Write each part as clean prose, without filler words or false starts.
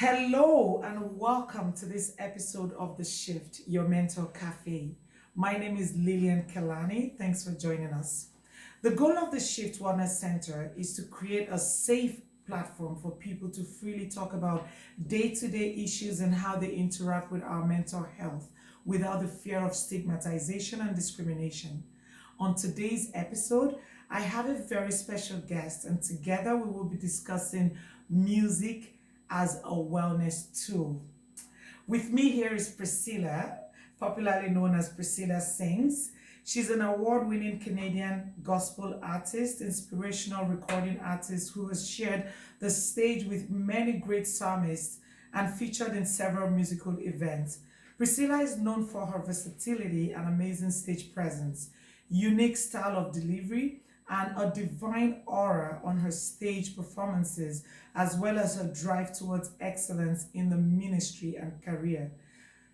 Hello and welcome to this episode of The Shyft, your mental cafe. My name is Lilian Kelani. Thanks for joining us. The goal of the Shyft Wellness Center is to create a safe platform for people to freely talk about day-to-day issues and how they interact with our mental health without the fear of stigmatization and discrimination. On today's episode, I have a very special guest, and together we will be discussing music as a wellness tool. With me here is Priscilla, popularly known as Priscillasings. She's an award-winning Canadian gospel artist, inspirational recording artist who has shared the stage with many great psalmists and featured in several musical events. Priscilla is known for her versatility and amazing stage presence, unique style of delivery, and a divine aura on her stage performances, as well as her drive towards excellence in the ministry and career.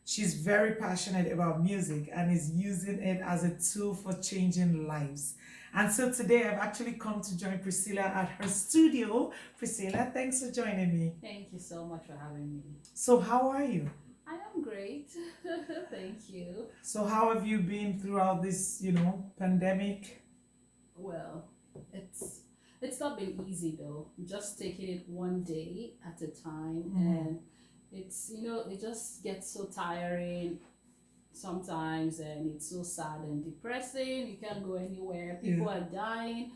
She's very passionate about music and is using it as a tool for changing lives. And so today I've actually come to join Priscilla at her studio. Priscilla, thanks for joining me. Thank you so much for having me. So how are you? I am great. Thank you. So how have you been throughout this, pandemic? Well, it's not been easy though. Just taking it one day at a time, and it just gets so tiring sometimes, and it's so sad and depressing. You can't go anywhere. People are dying,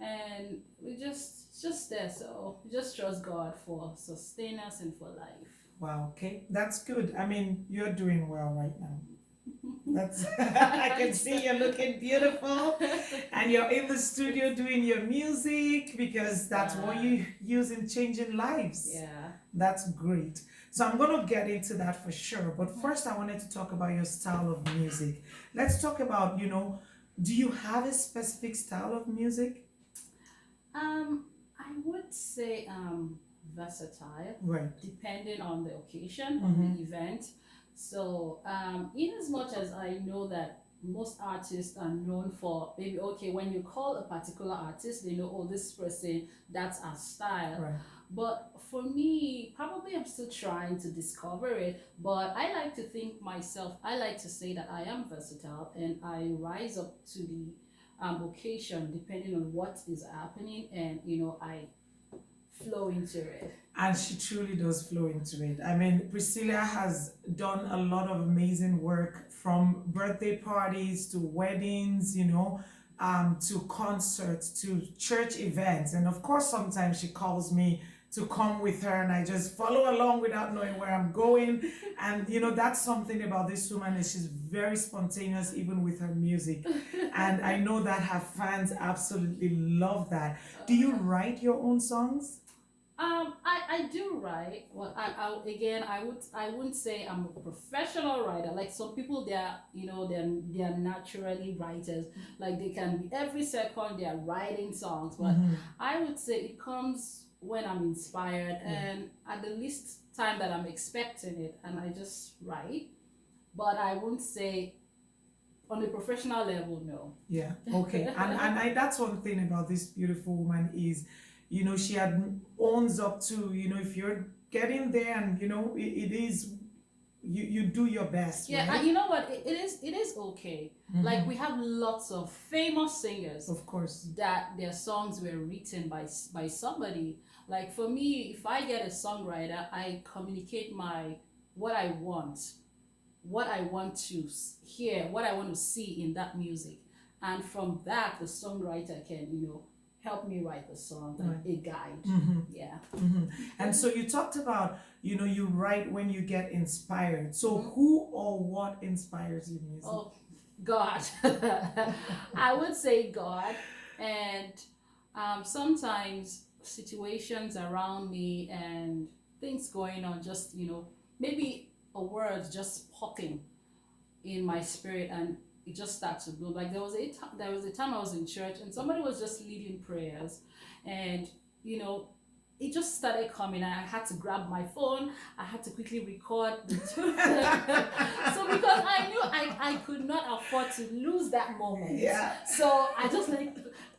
and it's just there. So we just trust God for sustain us and for life. Wow, okay. That's good. I mean, you're doing well right now. That's I can see you're looking beautiful and you're in the studio doing your music because that's what you use in changing lives. Yeah. That's great. So I'm going to get into that for sure. But first I wanted to talk about your style of music. Let's talk about, do you have a specific style of music? I would say versatile, Right. depending on the occasion, on the event. So, in as much as I know that most artists are known for maybe, okay, when you call a particular artist, they know, oh, this person, that's our style. Right. But for me, probably I'm still trying to discover it. But I like to think myself, I like to say that I am versatile and I rise up to the occasion depending on what is happening, and I flow into it. And she truly does flow into it. I mean, Priscilla has done a lot of amazing work, from birthday parties to weddings, to concerts, to church events. And of course, sometimes she calls me to come with her and I just follow along without knowing where I'm going. And, that's something about this woman is she's very spontaneous, even with her music. And I know that her fans absolutely love that. Do you write your own songs? I do write. Well, I wouldn't say I'm a professional writer. Like some people, they're naturally writers. Like they can be every second they're writing songs. But I would say it comes when I'm inspired and at the least time that I'm expecting it, and I just write. But I wouldn't say on a professional level, no. Yeah. Okay. And that's one thing about this beautiful woman is, she owns up to, if you're getting there and, it is, you do your best. Yeah, right? and you know what? It is okay. Like we have lots of famous singers, Of course. that their songs were written by somebody. Like for me, if I get a songwriter, I communicate what I want to hear, what I want to see in that music, and from that the songwriter can help me write the song, like a guide. Yeah. And so you talked about, you write when you get inspired. So who or what inspires your music? Oh, God. I would say God. And sometimes situations around me and things going on, just, maybe a word just popping in my spirit, and it just starts to bloom. Like there was a time I was in church and somebody was just leading prayers, and it just started coming. I had to grab my phone. I had to quickly record the tune. So because I knew I could not afford to lose that moment. Yeah. So I just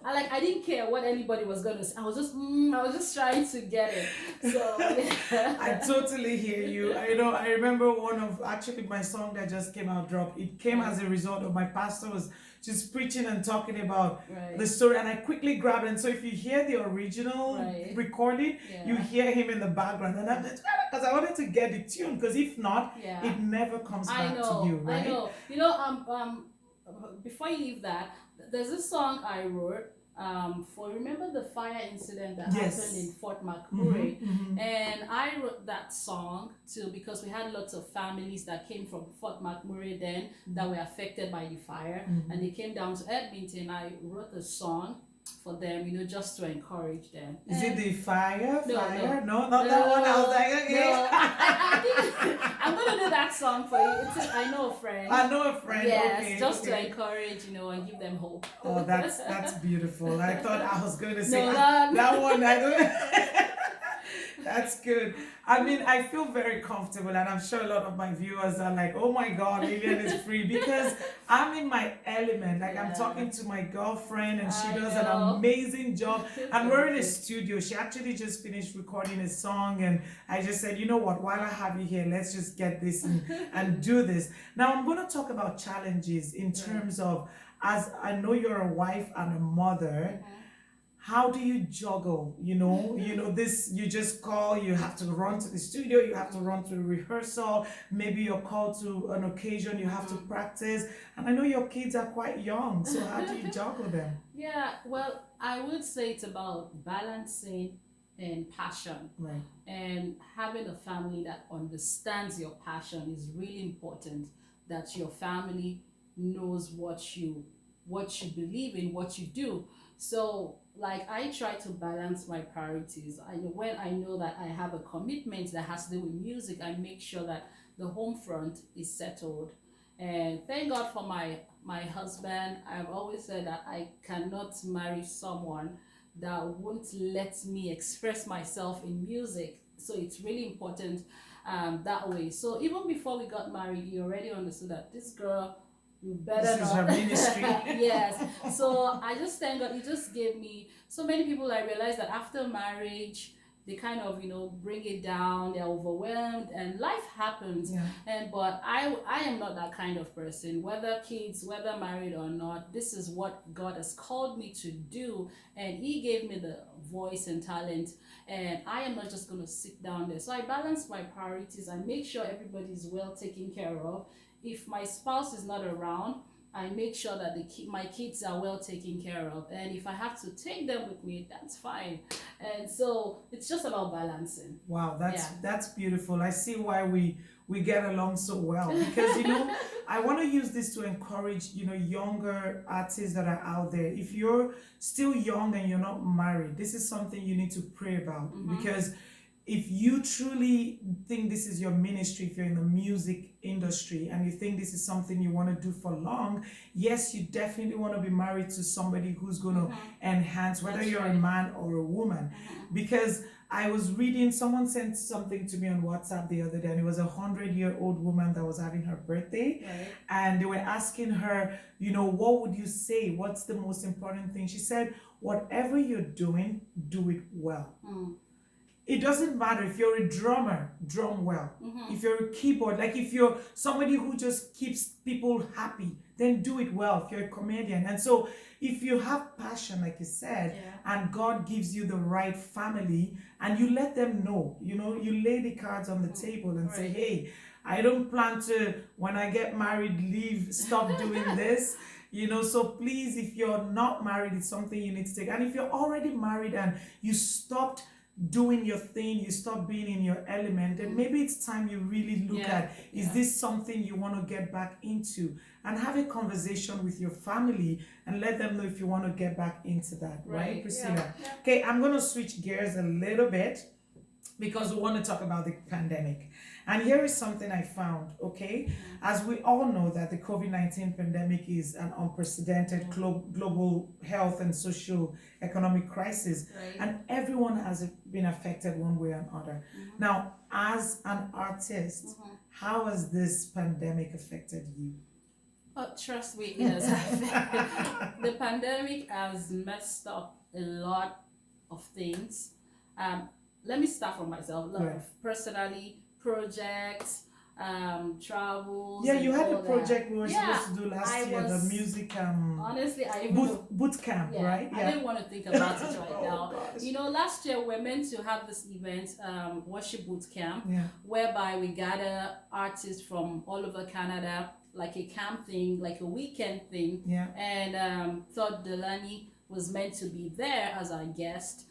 I didn't care what anybody was gonna say. I was just trying to get it. So I totally hear you. I remember one of actually my song that just came out drop. It came as a result of my pastor was just preaching and talking about right. the story, and I quickly grabbed it. And so if you hear the original Right. recording, you Yeah. hear him in the background, and I'm just because I wanted to get the tune, because if not, Yeah. it never comes I back know. to you, right? I know. You know, before you leave that, there's this song I wrote for, remember the fire incident that Yes. happened in Fort McMurray? Mhm. And I wrote that song too because we had lots of families that came from Fort McMurray then that were affected by the fire, and they came down to Edmonton. I wrote a song for them, you know, just to encourage them. Is it the fire? No, Fire? no. No, not that one. I was like, okay. No, I think I'm gonna do that song for you. I know a friend. I know a friend. Yes, Okay, just to okay. encourage, you know, and give them hope. Oh, that's beautiful. I thought I was going to say No, that one. I don't. That's good. I mean, I feel very comfortable, and I'm sure a lot of my viewers are like, "Oh my God, Lilian is free," because I'm in my element. Like I'm Yeah. talking to my girlfriend, and she I does know. an amazing job. And we're in a Thank you. studio. She actually just finished recording a song, and I just said, you know what? While I have you here, let's just get this and do this. Now I'm going to talk about challenges in terms of, as I know you're a wife and a mother. How do you juggle, this, you just call, you have to run to the studio, you have to run to a rehearsal, maybe you're called to an occasion, you have to practice, and I know your kids are quite young, so how do you juggle them? Yeah, well, I would say it's about balancing and passion, Right. and having a family that understands your passion is really important. That your family knows what you believe in, what you do. So like I try to balance my priorities. When I know that I have a commitment that has to do with music, I make sure that the home front is settled. And thank God for my husband. I've always said that I cannot marry someone that won't let me express myself in music. So it's really important that way. So even before we got married, he already understood that this girl, you better This is not. her ministry. Yes. So I just thank God. He just gave me so many people. I realized that after marriage, they kind of bring it down. They're overwhelmed, and life happens. Yeah. But I am not that kind of person. Whether kids, whether married or not, this is what God has called me to do, and He gave me the voice and talent. And I am not just gonna sit down there. So I balance my priorities. I make sure everybody's well taken care of. If my spouse is not around, I make sure that my kids are well taken care of. And if I have to take them with me, that's fine. And so it's just about balancing. Wow, that's beautiful. I see why we get along so well, because I want to use this to encourage younger artists that are out there. If you're still young and you're not married, this is something you need to pray about, because if you truly think this is your ministry, if you're in the music industry and you think this is something you want to do for long, yes, you definitely want to be married to somebody who's going to enhance, whether That's you're right. a man or a woman. Because I was reading, someone sent something to me on WhatsApp the other day, and it was a 100-year-old woman that was having her birthday. Right. And they were asking her, what would you say? What's the most important thing? She said, whatever you're doing, do it well. It doesn't matter if you're a drummer, drum well. If you're a keyboard, like if you're somebody who just keeps people happy, then do it well. If you're a comedian. And so if you have passion, like you said, and God gives you the right family, and you let them know, you lay the cards on the table and say, hey, I don't plan to, when I get married, stop doing this. So please, if you're not married, it's something you need to take. And if you're already married and you stopped doing your thing, you stop being in your element, and maybe it's time you really look at, is this something you want to get back into, and have a conversation with your family and let them know if you want to get back into that, right, Priscilla? Okay, I'm going to switch gears a little bit because we want to talk about the pandemic. And here is something I found, okay? As we all know that the COVID-19 pandemic is an unprecedented global health and social economic crisis, and everyone has been affected one way or another. Now, as an artist, how has this pandemic affected you? Oh, trust me, it has affected. The pandemic has messed up a lot of things. Um, Let me start from myself. Right. Personally, projects, travels, Yeah, and you had a all that. project we were Yeah, supposed to do last I year, the was music honestly, I even boot camp, yeah, right? I didn't want to think about it right Oh now. gosh. You know, last year we're meant to have this event, worship boot camp, Yeah. whereby we gather artists from all over Canada, like a camp thing, like a weekend thing. Yeah. And thought Delani was meant to be there as our guest.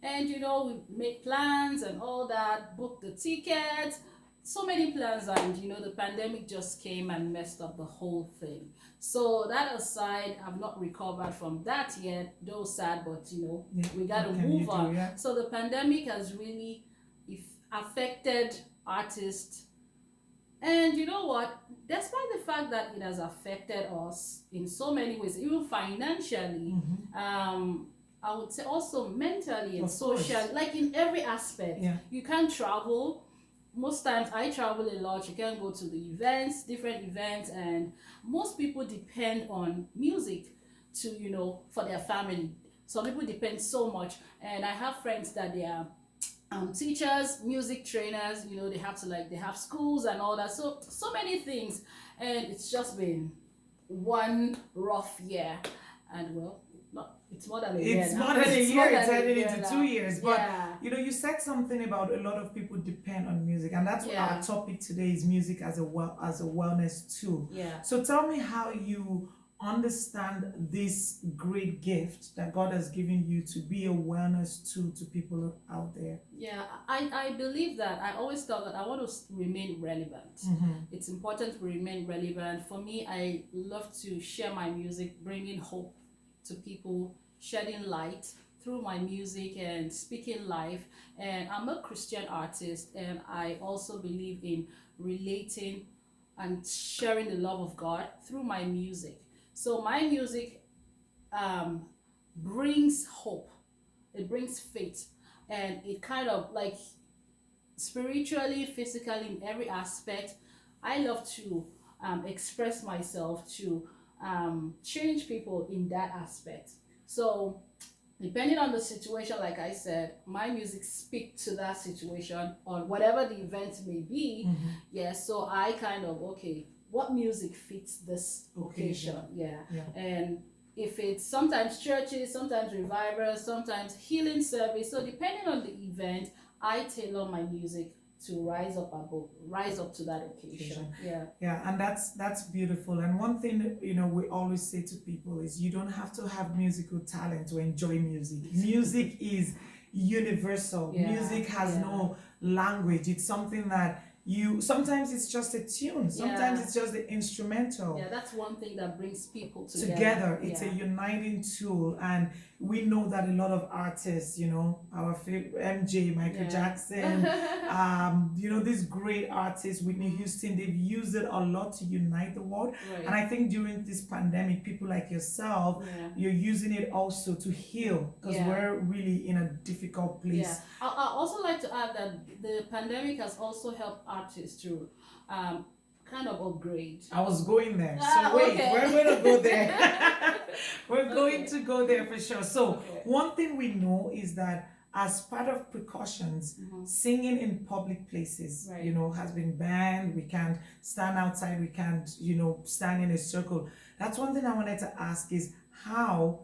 And you know, we made plans and all that, booked the tickets, so many plans, and you know, the pandemic just came and messed up the whole thing. So that aside, I've not recovered from that yet, though sad, but you know, Yeah. we got to What can you move do, on. yeah? So the pandemic has really affected artists. And you know what? Despite the fact that it has affected us in so many ways, even financially, I would say also mentally and Of course. socially, like in every aspect. Yeah. You can't travel. Most times I travel a lot. You can go to the events, different events, and most people depend on music to, you know, for their family. Some people depend so much, and I have friends that they are teachers, music trainers, you know, they have to like, they have schools and all that. So many things. And it's just been one rough year. And well, not, it's more than a year It's now. more than a year, it's than a heading year into now. 2 years. But Yeah. you know, you said something about a lot of people depend on music, and that's what Yeah. our topic today is: music as a wellness tool. Yeah. So tell me how you understand this great gift that God has given you to be a wellness tool to people out there. Yeah, I believe that. I always thought that I want to remain relevant. It's important to remain relevant. For me, I love to share my music, bringing hope to people, shedding light through my music and speaking life. And I'm a Christian artist, and I also believe in relating and sharing the love of God through my music. So my music brings hope, it brings faith, and it kind of like spiritually, physically, in every aspect. I love to express myself to change people in that aspect. So depending on the situation, like I said, my music speak to that situation on whatever the event may be. Yeah, so I kind of, okay, what music fits this occasion? Yeah. And if it's sometimes churches, sometimes revivers, sometimes healing service. So depending on the event, I tailor my music to rise up to that occasion. Yeah, and that's beautiful. And one thing, you know, we always say to people is you don't have to have musical talent to enjoy music. Music is universal. Music has no language. It's something that sometimes it's just a tune, sometimes it's just the instrumental. Yeah, that's one thing that brings people together. It's a uniting tool. And we know that a lot of artists, you know, our favorite MJ, Michael Jackson, you know, these great artists, Whitney Houston, they've used it a lot to unite the world. And I think during this pandemic, people like yourself, you're using it also to heal, because we're really in a difficult place. I also like to add that the pandemic has also helped artists to kind of upgrade. I was going there. So wait, we're going to go there. We're going to go there for sure. So one thing we know is that as part of precautions, singing in public places, you know, has been banned. We can't stand outside. We can't, you know, stand in a circle. That's one thing I wanted to ask is how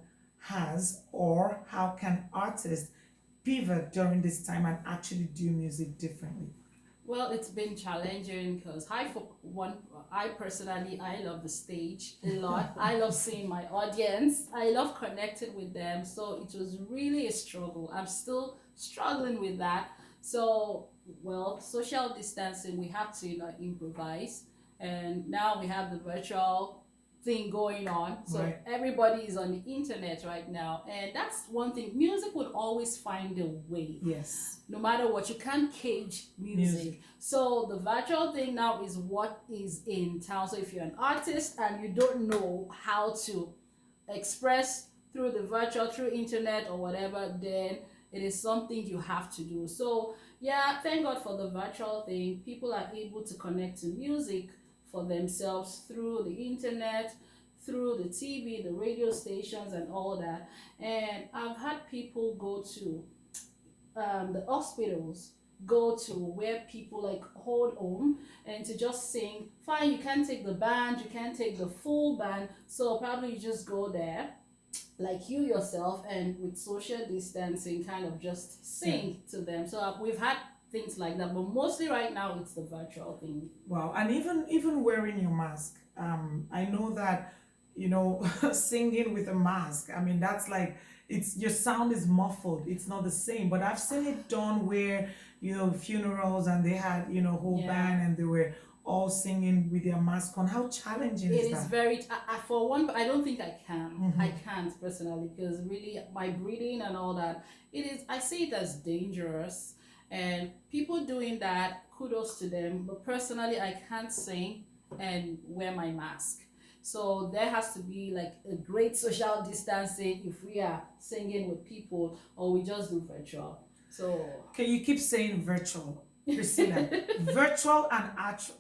can artists pivot during this time and actually do music differently? Well, it's been challenging because I personally, I love the stage a lot. I love seeing my audience. I love connecting with them. So it was really a struggle. I'm still struggling with that. So, well, social distancing, we have to, you know, improvise. And now we have the virtual thing going on. So everybody is on the internet right now. And that's one thing. Music would always find a way. Yes. No matter what, you can't cage music. So the virtual thing now is what is in town. So if you're an artist and you don't know how to express through the virtual, through internet or whatever, then it is something you have to do. So yeah, thank God for the virtual thing. People are able to connect to music for themselves through the internet, through the TV, the radio stations, and all that. And I've had people go to the hospitals, go to where people like hold home and to just sing. Fine, you can't take the band, you can't take the full band, so probably you just go there, like you yourself, and with social distancing, kind of just sing to them. So we've had things like that, but mostly right now it's the virtual thing. Wow, and even wearing your mask. I know that, singing with a mask. I mean, that's like it's your sound is muffled. It's not the same. But I've seen it done where funerals and they had whole band and they were all singing with their mask on. How challenging is that? It is very. For one, I don't think I can. I can't personally, because really my breathing and all that. It is. I see it as dangerous. And people doing that, kudos to them. But personally, I can't sing and wear my mask. So there has to be like a great social distancing if we are singing with people, or we just do virtual. So okay, you keep saying virtual, Priscilla. Virtual and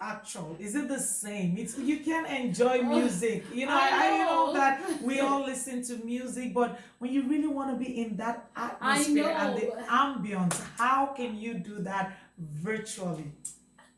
actual, is it the same? You can enjoy music. I know that we all listen to music, but when you really want to be in that atmosphere and the ambience, how can you do that virtually?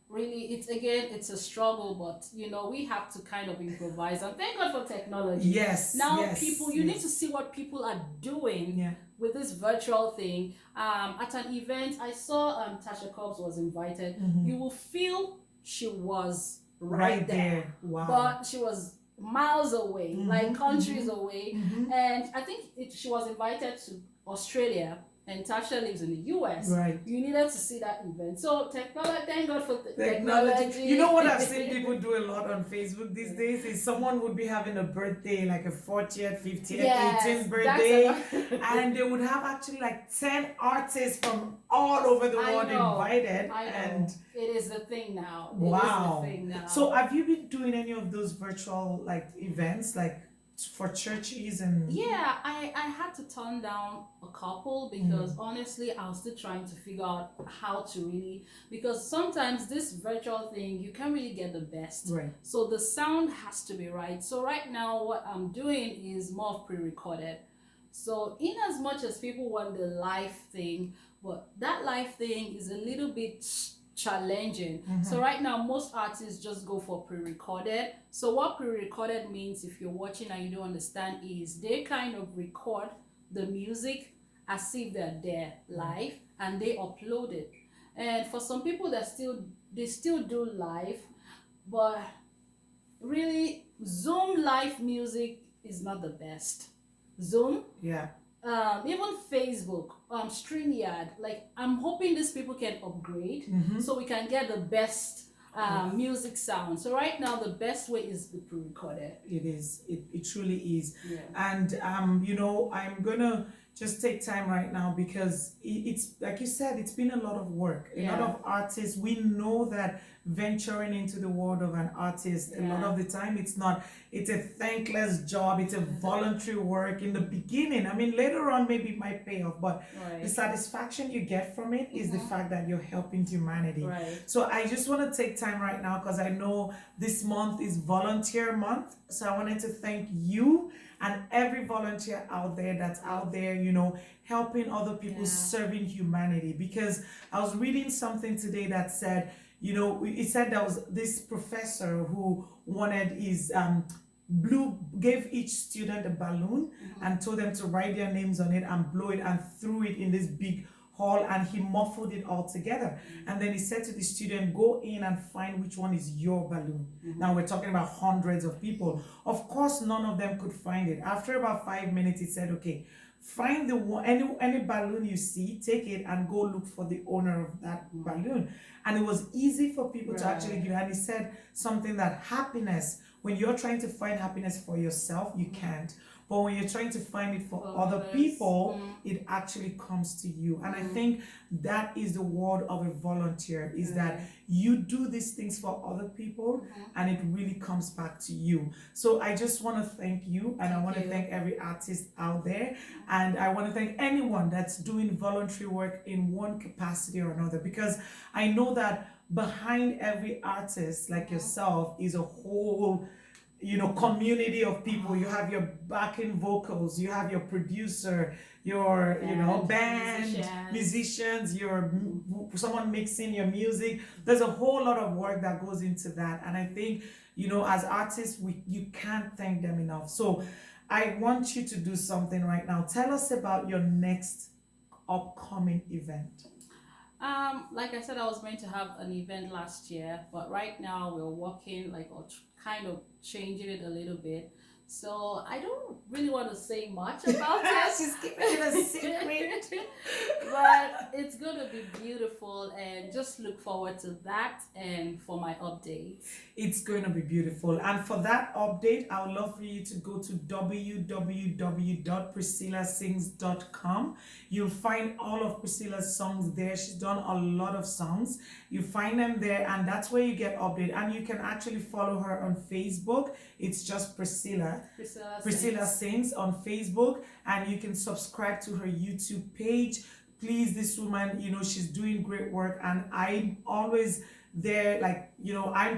Really, it's a struggle, but we have to kind of improvise, and thank God for technology. Yes. People, you need to see what people are doing with this virtual thing. At an event, I saw Tasha Cobbs was invited. You will feel she was right there. Wow. But she was miles away, like countries away. And I think she was invited to Australia, and Tasha lives in the US. Right. You needed to see that event. So technology, thank God for technology. You know what I've seen people do a lot on Facebook these days is someone would be having a birthday, like a 40th, 50th, 18th birthday, and they would have actually like 10 artists from all over the world invited. And it is the thing now. Wow. It is the thing now. So have you been doing any of those virtual like events, like for churches and I had to turn down a couple because honestly I was still trying to figure out how to really, because sometimes this virtual thing you can't really get the best, right? So the sound has to be right. So right now what I'm doing is more of pre-recorded. So in as much as people want the live thing, but that live thing is a little bit challenging. So right now most artists just go for pre-recorded. So what pre-recorded means, if you're watching and you don't understand, is they kind of record the music as if they're there live and they upload it. And for some people they still do live, but really Zoom live music is not the best. Zoom, even Facebook, StreamYard, like I'm hoping these people can upgrade so we can get the best music sound. So right now the best way is the pre-recorded. It is. It truly is. Yeah. And I'm gonna just take time right now because it's like you said, it's been a lot of work. A lot of artists, we know that venturing into the world of an artist, a lot of the time it's a thankless job, it's a voluntary work in the beginning. I mean, later on maybe it might pay off, but the satisfaction you get from it is the fact that you're helping humanity. Right. So I just want to take time right now because I know this month is volunteer month. So I wanted to thank you and every volunteer out there that's out there, helping other people, serving humanity. Because I was reading something today that said, it said there was this professor who wanted his gave each student a balloon and told them to write their names on it and blow it and threw it in this big hall, and he muffled it all together. And then he said to the student, go in and find which one is your balloon. Now we're talking about hundreds of people. Of course, none of them could find it. After about 5 minutes, he said, okay, find the one, any balloon you see, take it and go look for the owner of that balloon. And it was easy for people to actually give. And he said something that happiness, when you're trying to find happiness for yourself, you can't. But when you're trying to find it for other people, it actually comes to you. And I think that is the word of a volunteer, is that you do these things for other people and it really comes back to you. So I just want to thank you, and I want to thank every artist out there. And I want to thank anyone that's doing voluntary work in one capacity or another, because I know that behind every artist like yourself is a whole, community of people. You have your backing vocals, you have your producer, your band, musicians, your someone mixing your music. There's a whole lot of work that goes into that, and I think, as artists, you can't thank them enough. So I want you to do something right now. Tell us about your next upcoming event. Like I said, I was meant to have an event last year, but right now we're working kind of changing it a little bit. So I don't really want to say much about it. She's keeping it a secret. But it's going to be beautiful, and just look forward to that and for my updates. It's going to be beautiful. And for that update, I would love for you to go to www.priscillasings.com. You'll find all of Priscilla's songs there. She's done a lot of songs. You find them there, and that's where you get updated. And you can actually follow her on Facebook. It's just Priscilla Sings on Facebook, and you can subscribe to her YouTube page. Please, this woman, she's doing great work, and I'm always there, I'm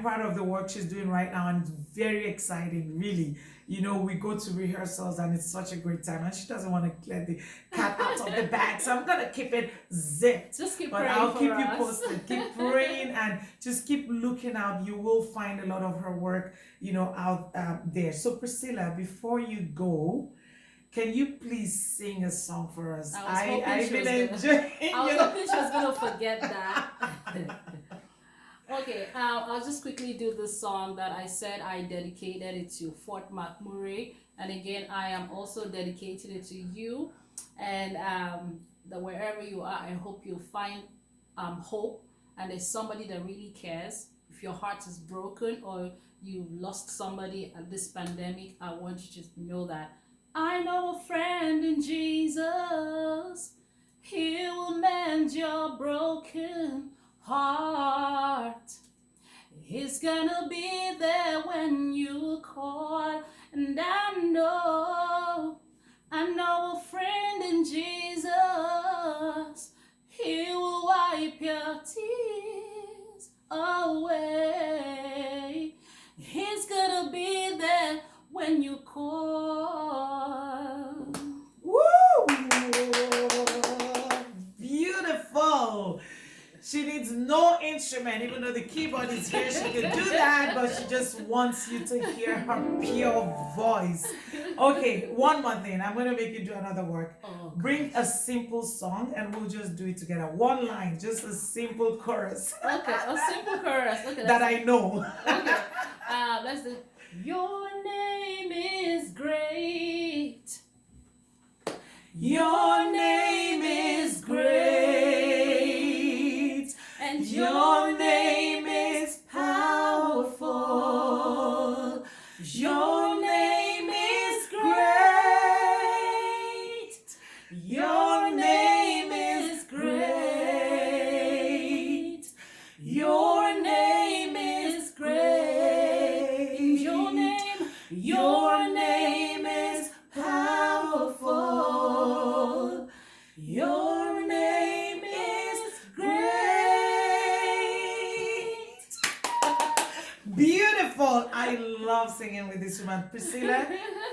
proud of the work she's doing right now, and it's very exciting, really. We go to rehearsals, and it's such a great time, and she doesn't want to let the cat out of the bag, so I'm gonna keep it zipped. Just keep but praying I'll for keep us. you posted. Keep praying and just keep looking out. You will find a lot of her work, out there. So Priscilla, before you go, can you please sing a song for us? I've been enjoying. I was hoping she was gonna forget that. Okay, I'll just quickly do this song that I said I dedicated it to Fort McMurray, and again, I am also dedicating it to you, and that wherever you are, I hope you'll find hope, and there's somebody that really cares. If your heart is broken or you've lost somebody at this pandemic, I want you to know that I know a friend in Jesus. He will mend your broken heart. He's gonna be there when you call, and I know a friend in Jesus. He will wipe your tears away. He's gonna be there when you call. Woo! Beautiful. She needs no instrument, even though the keyboard is here. She can do that, but she just wants you to hear her pure voice. Okay, one more thing. I'm going to make you do another work. Oh, bring a simple song, and we'll just do it together. One line, just a simple chorus. Okay, a simple chorus. Okay, that I know. Okay, let's do. Your name is great. Your name is great, and your name is powerful. Your name is great. Your name is great. Your name is great. Your name is powerful. Your name is great. Beautiful. I love singing with this woman. Priscilla,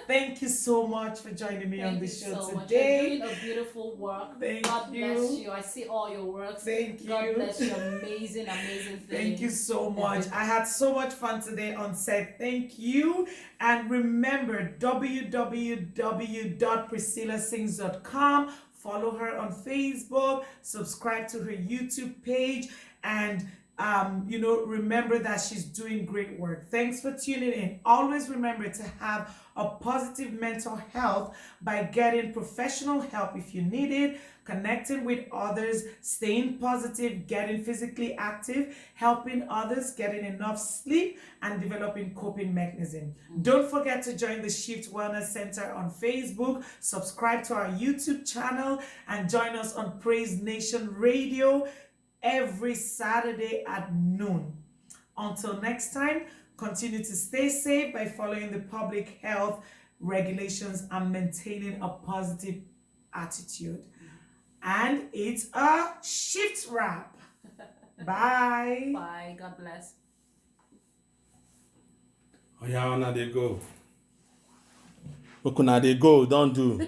thank you so much for joining me on the show so today. You're doing a beautiful work. God bless you. I see all your works. Thank you. God bless you. Amazing thing. Thank you so much. I had so much fun today on set. Thank you. And remember, www.priscillasings.com. Follow her on Facebook. Subscribe to her YouTube page. And remember that she's doing great work. Thanks for tuning in. Always remember to have a positive mental health by getting professional help if you need it, connecting with others, staying positive, getting physically active, helping others, getting enough sleep, and developing coping mechanisms. Don't forget to join the Shyft Wellness Center on Facebook, subscribe to our YouTube channel, and join us on Praise Nation Radio every Saturday at noon. Until next time, continue to stay safe by following the public health regulations and maintaining a positive attitude. And it's a Shyft wrap. Bye. Bye. God bless. Oh yeah, now they go. Look, now they go. Don't do.